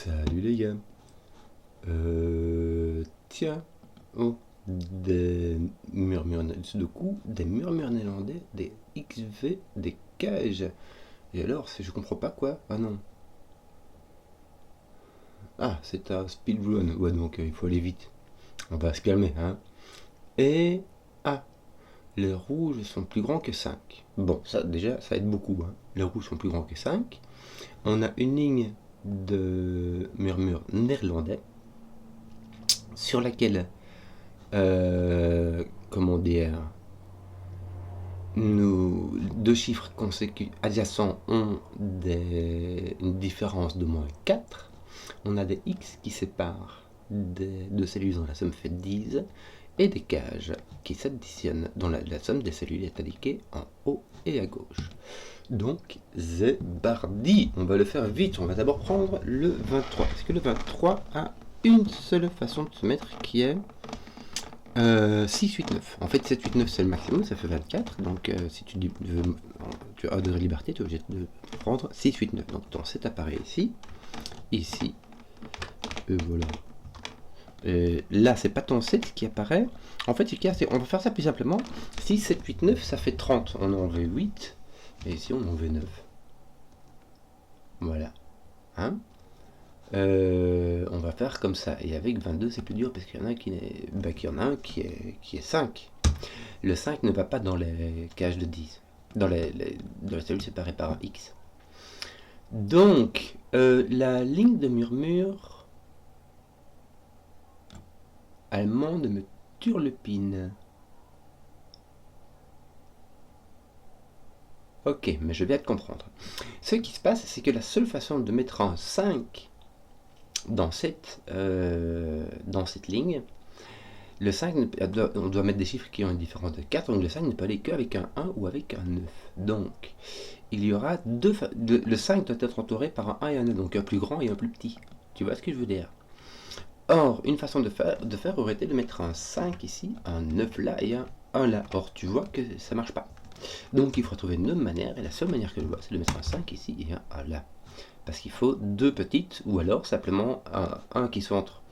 Salut les gars. Tiens, oh, des murmures de coups, des murmures néerlandais, des XV, des cages. Et alors, je comprends pas quoi. Ah non. Ah, c'est un speedrun. Ouais, donc il faut aller vite. On va se calmer, hein. Et ah, les rouges sont plus grands que 5. Bon, ça déjà, ça aide beaucoup, hein. Les rouges sont plus grands que 5. On a une ligne de murmures néerlandais sur laquelle comment dire, nous, deux chiffres adjacents ont une différence de moins 4. On a des x qui séparent des deux cellules dont la somme fait 10 et des cages qui s'additionnent dont la somme des cellules est indiquée en haut et à gauche. Donc, Zébardi, on va le faire vite. On va d'abord prendre le 23. Parce que le 23 a une seule façon de se mettre qui est 6, 8, 9. En fait, 7, 8, 9, c'est le maximum, ça fait 24. Donc, si tu as de liberté, tu es obligé de prendre 6, 8, 9. Donc, ton 7 apparaît ici, ici, et voilà. Et là, c'est pas ton 7 qui apparaît. En fait, on va faire ça plus simplement. 6, 7, 8, 9, ça fait 30. On en veut 8. Et ici, on en veut 9. Voilà. Hein? On va faire comme ça. Et avec 22, c'est plus dur parce qu'il y en a un qu'il y en a un qui est 5. Le 5 ne va pas dans les cages de 10. Dans les cellules séparées par un X. Donc, la ligne de murmure allemande me turlupine. Ok, mais je viens de comprendre. Ce qui se passe, c'est que la seule façon de mettre un 5 dans cette ligne, le 5, on doit mettre des chiffres qui ont une différence de 4, donc le 5 ne peut aller qu'avec un 1 ou avec un 9. Donc, il y aura le 5 doit être entouré par un 1 et un 9, donc un plus grand et un plus petit. Tu vois ce que je veux dire? Or, une façon de faire aurait été de mettre un 5 ici, un 9 là et un 1 là. Or, tu vois que ça marche pas. Donc, il faut trouver une autre manière, et la seule manière que je vois, c'est de mettre un 5 ici et un 1 là. Parce qu'il faut deux petites, ou alors simplement un qui soit entre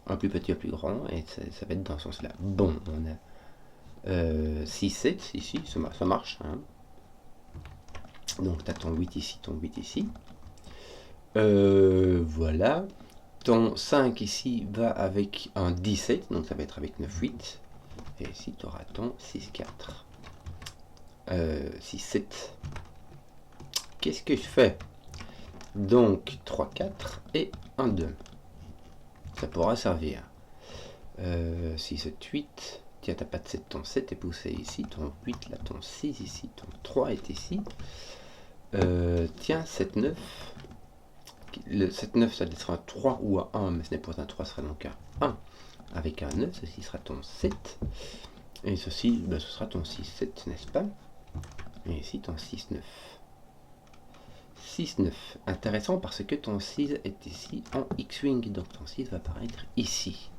un plus petit et un plus grand, et ça va être dans ce sens-là. Bon, on a 6, 7 ici, ça marche. Hein. Donc tu as ton 8 ici, ton 8 ici. Voilà. Ton 5 ici va avec un 17, donc ça va être avec 9, 8. Et ici tu auras ton 6, 4. 6, 7. Qu'est-ce que je fais? Donc 3, 4 et 1, 2. Ça pourra servir. 6, 7, 8. Tiens, t'as pas de 7, ton 7 est poussé ici, ton 8 là, ton 6 ici, ton 3 est ici. Tiens, 7, 9. Le 7, 9, ça sera un 3 ou un 1, mais ce n'est pas un 3, ce sera donc un 1 avec un 9. Ceci sera ton 7. Et ceci, ben, ce sera ton 6, 7, n'est-ce pas? Et ici, ton 6, 9. 6, 9. Intéressant parce que ton 6 est ici en X-Wing, donc ton 6 va apparaître ici.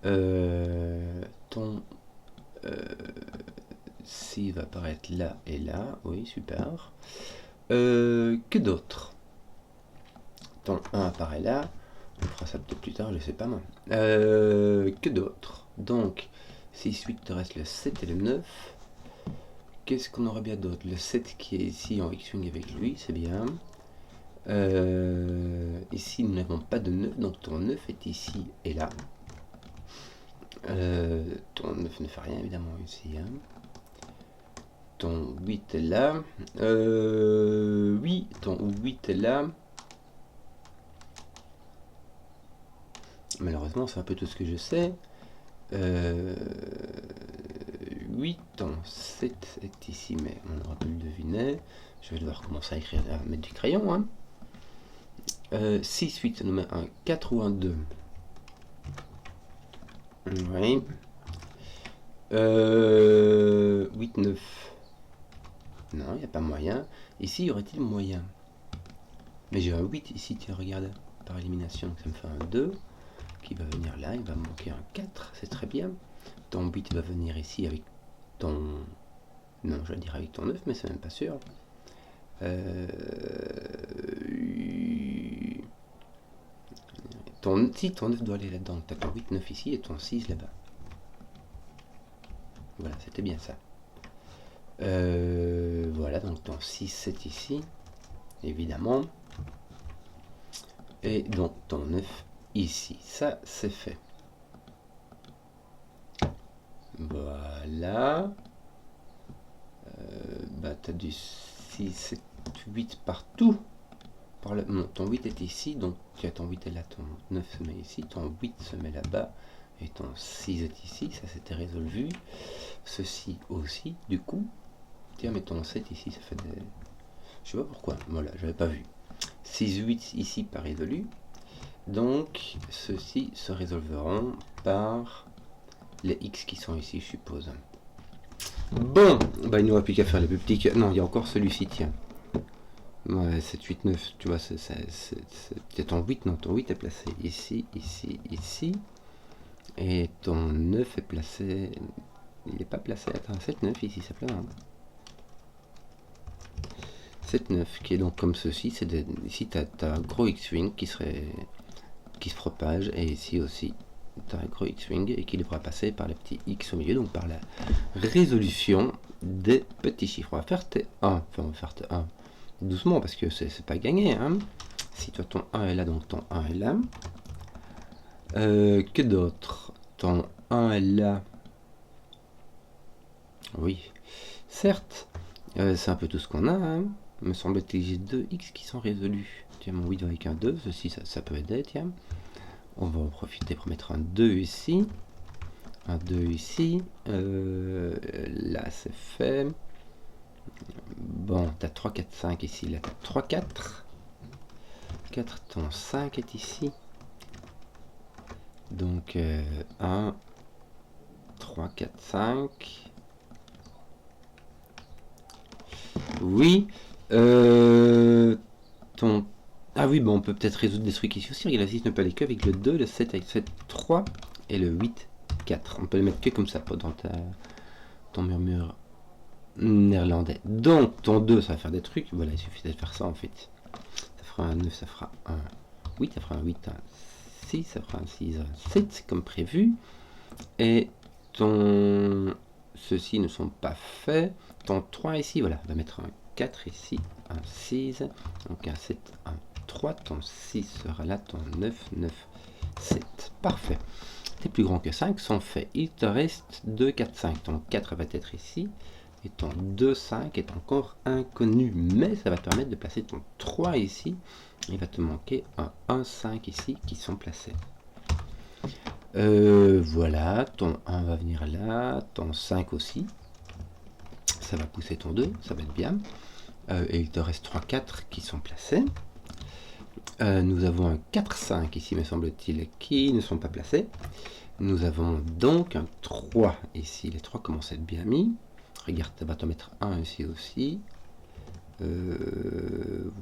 Ton 6 va apparaître là et là, oui, super. Que d'autre? Ton 1 apparaît là, on fera ça peut-être plus tard, je sais pas moi. Que d'autre? Donc, 6, 8, te reste le 7 et le 9. Qu'est-ce qu'on aurait bien d'autre? Le 7 qui est ici en X-Wing avec lui, c'est bien. Ici, nous n'avons pas de 9, donc ton 9 est ici et là. Ton 9 ne fait rien évidemment ici. Hein. Ton 8 est là. Oui, ton 8 est là. Malheureusement, c'est un peu tout ce que je sais. 8, ton 7 est ici, mais on aura pu le deviner. Je vais devoir commencer à écrire, à mettre du crayon. Hein. 6, 8, ça nous met un 4 ou un 2. Oui. 8, 9. Non, il n'y a pas moyen. Ici, y aurait-il moyen? Mais j'ai un 8 ici, tiens, regarde. Par élimination, ça me fait un 2. Qui va venir là, il va me manquer un 4, c'est très bien. Ton 8 va venir ici avec ton... Non, je vais dire avec ton 9, mais c'est même pas sûr. si ton 9 doit aller là-dedans, tu as ton 8, 9 ici et ton 6 là-bas. Voilà, c'était bien ça. Voilà, donc ton 6, 7 ici, évidemment. Et donc ton 9 ici. Ça, c'est fait. Voilà. Bah, tu as du 6, 7, 8 partout. Non, ton 8 est ici, donc tu as ton 8 est là, ton 9 se met ici, ton 8 se met là-bas, et ton 6 est ici, ça c'était résolu. Ceci aussi, du coup. Tiens, mais ton 7 ici, ça fait des... Je sais pas pourquoi, voilà, j'avais pas vu. 6, 8 ici, pas résolu. Donc, ceux-ci se résolveront par les X qui sont ici, je suppose. Bon, bah il n'y aura plus qu'à faire les plus petits. Non, il y a encore celui-ci, tiens. Ouais, 7, 8, 9, tu vois, c'est ton 8, non, ton 8 est placé ici, ici, ici. Et ton 9 est placé... Il n'est pas placé, attends, 7, 9 ici, simplement. 7, 9, qui est donc comme ceci, ici tu as un gros X-Wing qui se propage, et ici aussi, tu as un gros X-Wing, et qui devra passer par les petits X au milieu, donc par la résolution des petits chiffres. On va faire T1, enfin on va faire T1. Doucement parce que c'est pas gagné, hein. Si toi ton 1 est là, donc ton 1 est là. Que d'autre? Ton 1 est là. Oui, certes, c'est un peu tout ce qu'on a, hein. Me semble-t-il que j'ai 2 X qui sont résolus. Tiens, mon 8 va avec un 2, ceci ça peut aider, tiens. On va en profiter pour mettre un 2 ici. Un 2 ici. Là c'est fait. Bon, tu as 3, 4, 5 ici, là tu as 3, 4. 4, ton 5 est ici. Donc 1, 3, 4, 5. Oui. Ton... Ah oui, bon, on peut peut-être résoudre des trucs ici aussi. Regarde, la 6 ne peut aller qu'avec le 2, le 7 avec 7, 3 et le 8, 4. On peut les mettre que comme ça dans ton murmure néerlandais. Donc ton 2 ça va faire des trucs, voilà, il suffit de faire ça en fait. Ça fera un 9, ça fera un 8, ça fera un 8, un 6, ça fera un 6, un 7 comme prévu. Et ceux-ci ne sont pas faits. Ton 3 ici, voilà, on va mettre un 4 ici, un 6, donc un 7, un 3, ton 6 sera là, ton 9, 9, 7. Parfait. Tes plus grands que 5 sont faits. Il te reste 2, 4, 5. Ton 4 va être ici. Et ton 2, 5 est encore inconnu. Mais ça va te permettre de placer ton 3 ici. Il va te manquer un 1, 5 ici qui sont placés. Voilà, ton 1 va venir là. Ton 5 aussi. Ça va pousser ton 2. Ça va être bien. Et il te reste 3, 4 qui sont placés. Nous avons un 4, 5 ici, me semble-t-il, qui ne sont pas placés. Nous avons donc un 3 ici. Les 3 commencent à être bien mis. Regarde, ça va te mettre 1 ici aussi.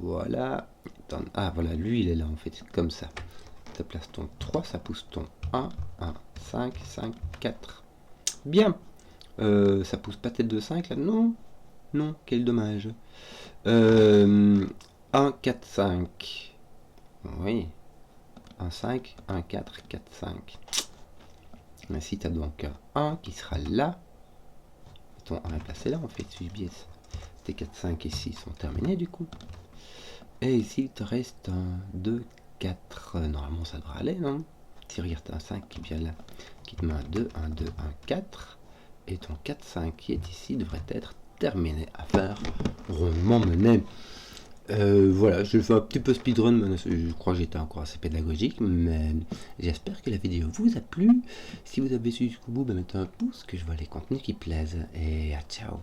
Voilà. Ah, voilà, lui, il est là, en fait, comme ça. Tu places ton 3, ça pousse ton 1, 1, 5, 5, 4. Bien. Ça pousse pas tête de 5, là? Non. Non, quel dommage. 1, 4, 5. Oui. 1, 5, 1, 4, 4, 5. Ainsi, tu as donc un 1 qui sera là. Ton 1 est placé là, en fait, suis-je biais. Tes 4, 5 ici sont terminés, du coup. Et ici, il te reste un 2, 4. Normalement, ça devrait aller, non? Si regarde, un 5 qui vient là, qui te met un 2, 1, 2, 1, 4. Et ton 4, 5 qui est ici devrait être terminé à faire rondement mené. Voilà, je fais un petit peu speedrun, je crois que j'étais encore assez pédagogique, mais j'espère que la vidéo vous a plu. Si vous avez suivi jusqu'au bout, mettez un pouce, que je vois les contenus qui plaisent, et à ciao.